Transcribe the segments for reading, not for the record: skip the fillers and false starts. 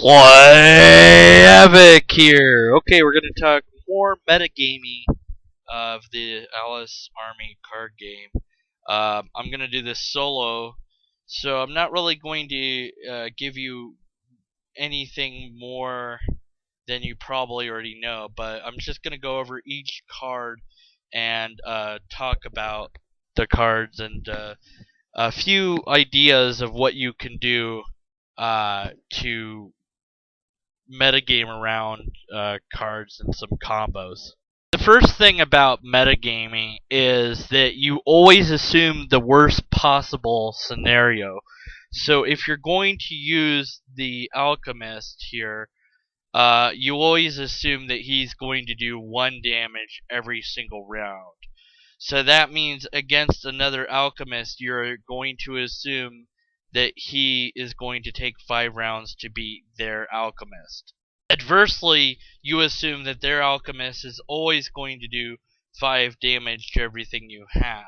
Playhavock here. Okay, we're going to talk more metagaming of the Alice Army card game. I'm going to do this solo, so I'm not really going to give you anything more than you probably already know, but I'm just going to go over each card and talk about the cards and a few ideas of what you can do to metagame around cards and some combos. The first thing about metagaming is that you always assume the worst possible scenario. So if you're going to use the alchemist here, you always assume that he's going to do 1 damage every single round. So that means against another alchemist, you're going to assume that he is going to take 5 rounds to beat their alchemist. Adversely, you assume that their alchemist is always going to do 5 damage to everything you have.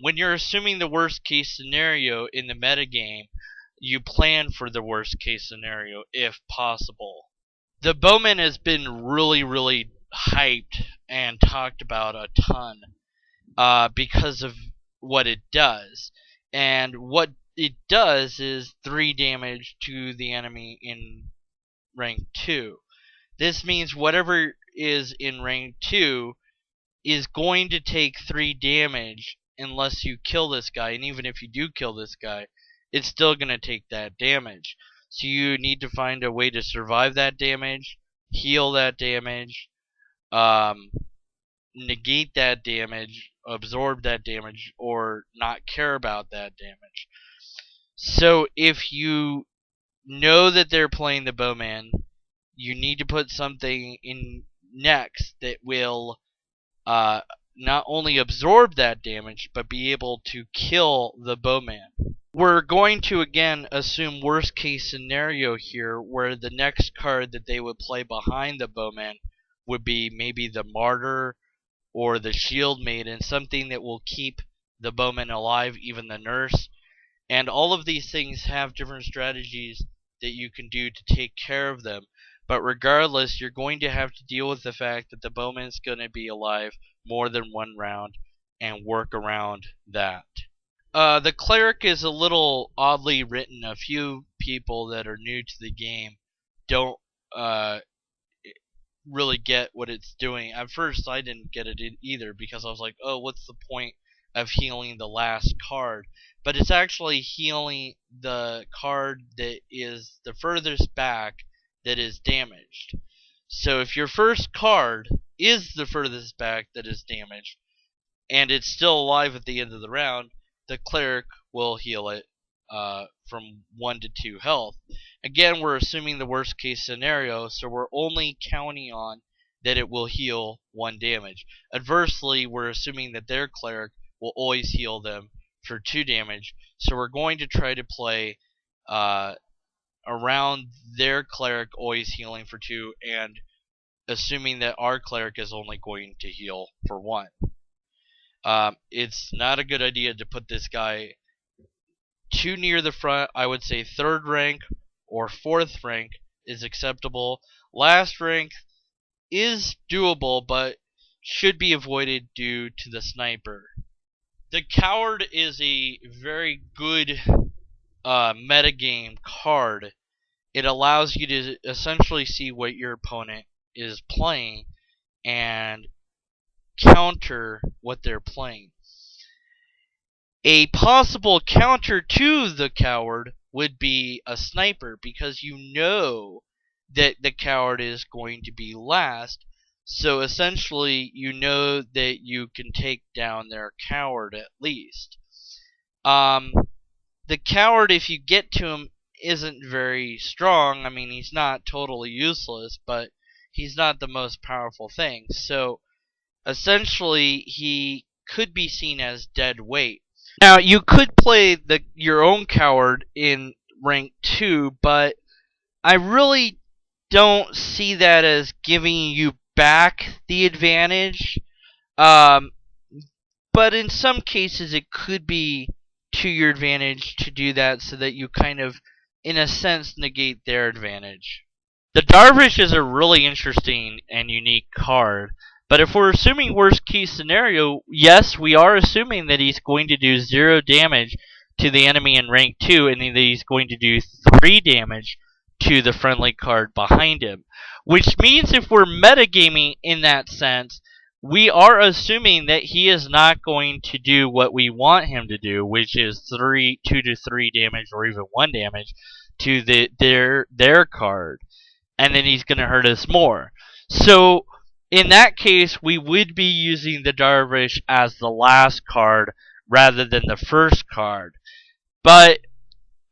When you're assuming the worst case scenario in the metagame, you plan for the worst case scenario if possible. The bowman has been really hyped and talked about a ton because of what it does. And what it does is 3 damage to the enemy in rank 2. This means whatever is in rank 2 is going to take 3 damage unless you kill this guy, and even if you do kill this guy, it's still going to take that damage. So you need to find a way to survive that damage, heal that damage, negate that damage, absorb that damage, or not care about that damage. So if you know that they're playing the bowman, you need to put something in next that will not only absorb that damage, but be able to kill the bowman. We're going to again assume worst case scenario here, where the next card that they would play behind the bowman would be maybe the martyr or the shield maiden, something that will keep the bowman alive, even the nurse. And all of these things have different strategies that you can do to take care of them. But regardless, you're going to have to deal with the fact that the bowman's going to be alive more than 1 round and work around that. The cleric is a little oddly written. A few people that are new to the game don't really get what it's doing. At first, I didn't get it either, because I was like, oh, what's the point of healing the last card? But it's actually healing the card that is the furthest back that is damaged. So if your first card is the furthest back that is damaged, and it's still alive at the end of the round, the cleric will heal it from 1 to 2 health. Again, we're assuming the worst case scenario, so we're only counting on that it will heal 1 damage. Adversely, we're assuming that their cleric will always heal them for 2 damage, so we're going to try to play around their cleric always healing for 2, and assuming that our cleric is only going to heal for 1. It's not a good idea to put this guy too near the front. I would say 3rd rank or 4th rank is acceptable. Last rank is doable, but should be avoided due to the sniper. The coward is a very good metagame card. It allows you to essentially see what your opponent is playing and counter what they're playing. A possible counter to the coward would be a sniper, because you know that the coward is going to be last. So essentially, you know that you can take down their coward at least. The coward, if you get to him, isn't very strong. I mean, he's not totally useless, but he's not the most powerful thing. So essentially, he could be seen as dead weight. Now, you could play your own coward in rank 2, but I really don't see that as giving you back the advantage. But in some cases, it could be to your advantage to do that, so that you kind of in a sense, negate their advantage. The Darvish is a really interesting and unique card, but if we're assuming worst case scenario, yes, we are assuming that he's going to do 0 damage to the enemy in rank 2, and that he's going to do 3 damage to the friendly card behind him. Which means if we're metagaming in that sense, we are assuming that he is not going to do what we want him to do, which is 2 to 3 damage or even 1 damage to their card, and then he's going to hurt us more. So in that case, we would be using the Darvish as the last card rather than the first card. But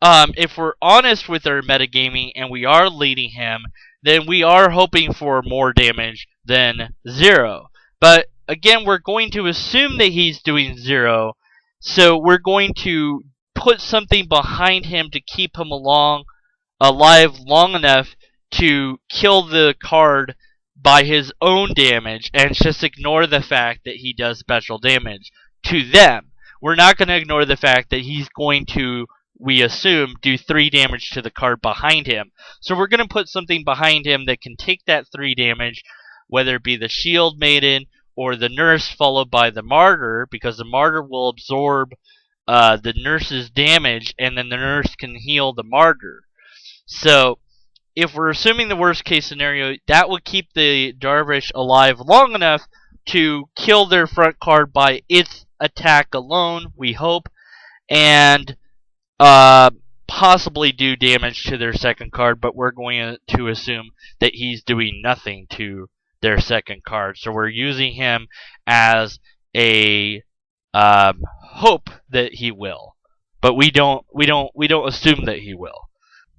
if we're honest with our metagaming and we are leading him, then we are hoping for more damage than 0. But again, we're going to assume that he's doing 0, so we're going to put something behind him to keep him alive long enough to kill the card by his own damage and just ignore the fact that he does special damage to them. We're not going to ignore the fact that he's going to, we assume, do 3 damage to the card behind him. So we're going to put something behind him that can take that 3 damage, whether it be the Shield Maiden or the Nurse followed by the Martyr, because the Martyr will absorb the Nurse's damage, and then the Nurse can heal the Martyr. So if we're assuming the worst case scenario, that will keep the Darvish alive long enough to kill their front card by its attack alone, we hope, and possibly do damage to their second card, but we're going to assume that he's doing nothing to their second card. So we're using him as a hope that he will, but we don't assume that he will.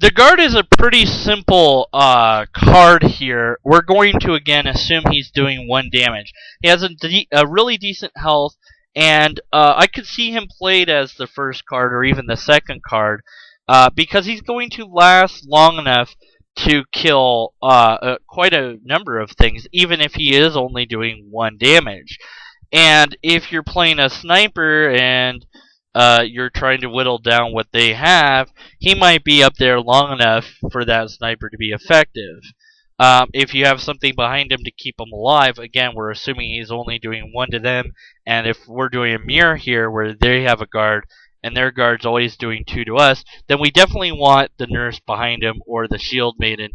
The guard is a pretty simple card here. We're going to again assume he's doing 1 damage. He has a really decent health, and I could see him played as the first card or even the second card because he's going to last long enough to kill quite a number of things, even if he is only doing 1 damage. And if you're playing a sniper and you're trying to whittle down what they have, he might be up there long enough for that sniper to be effective. If you have something behind him to keep him alive, again, we're assuming he's only doing 1 to them. And if we're doing a mirror here where they have a guard and their guard's always doing 2 to us, then we definitely want the Nurse behind him or the Shield Maiden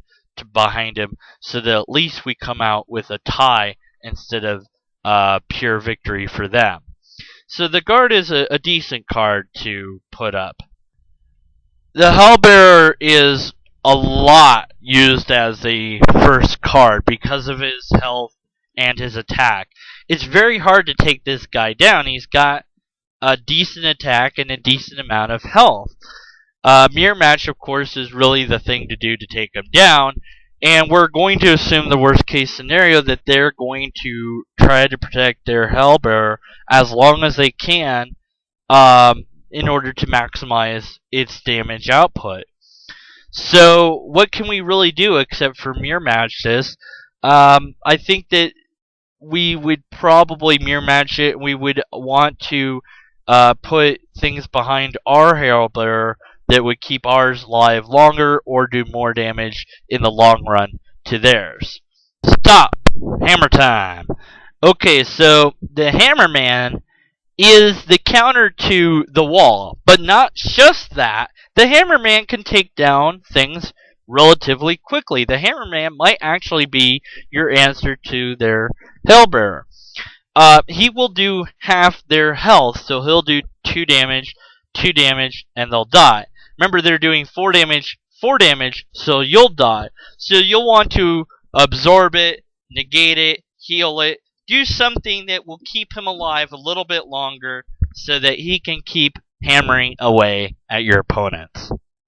behind him, so that at least we come out with a tie instead of pure victory for them. So the guard is a decent card to put up. The Hellbearer is a lot used as a first card because of his health and his attack. It's very hard to take this guy down. He's got a decent attack and a decent amount of health. Mirror Match, of course, is really the thing to do to take him down. And we're going to assume the worst case scenario that they're going to try to protect their Hellbearer as long as they can in order to maximize its damage output. So what can we really do except for mirror match this? I think that we would probably mirror match it. We would want to put things behind our Hellbearer that would keep ours alive longer or do more damage in the long run to theirs. Stop! Hammer time! Okay, so the Hammerman is the counter to the wall, but not just that. The Hammerman can take down things relatively quickly. The Hammerman might actually be your answer to their Hellbearer. He will do half their health, so he'll do 2 damage, and they'll die. Remember, they're doing 4 damage, so you'll die. So you'll want to absorb it, negate it, heal it, do something that will keep him alive a little bit longer so that he can keep hammering away at your opponents.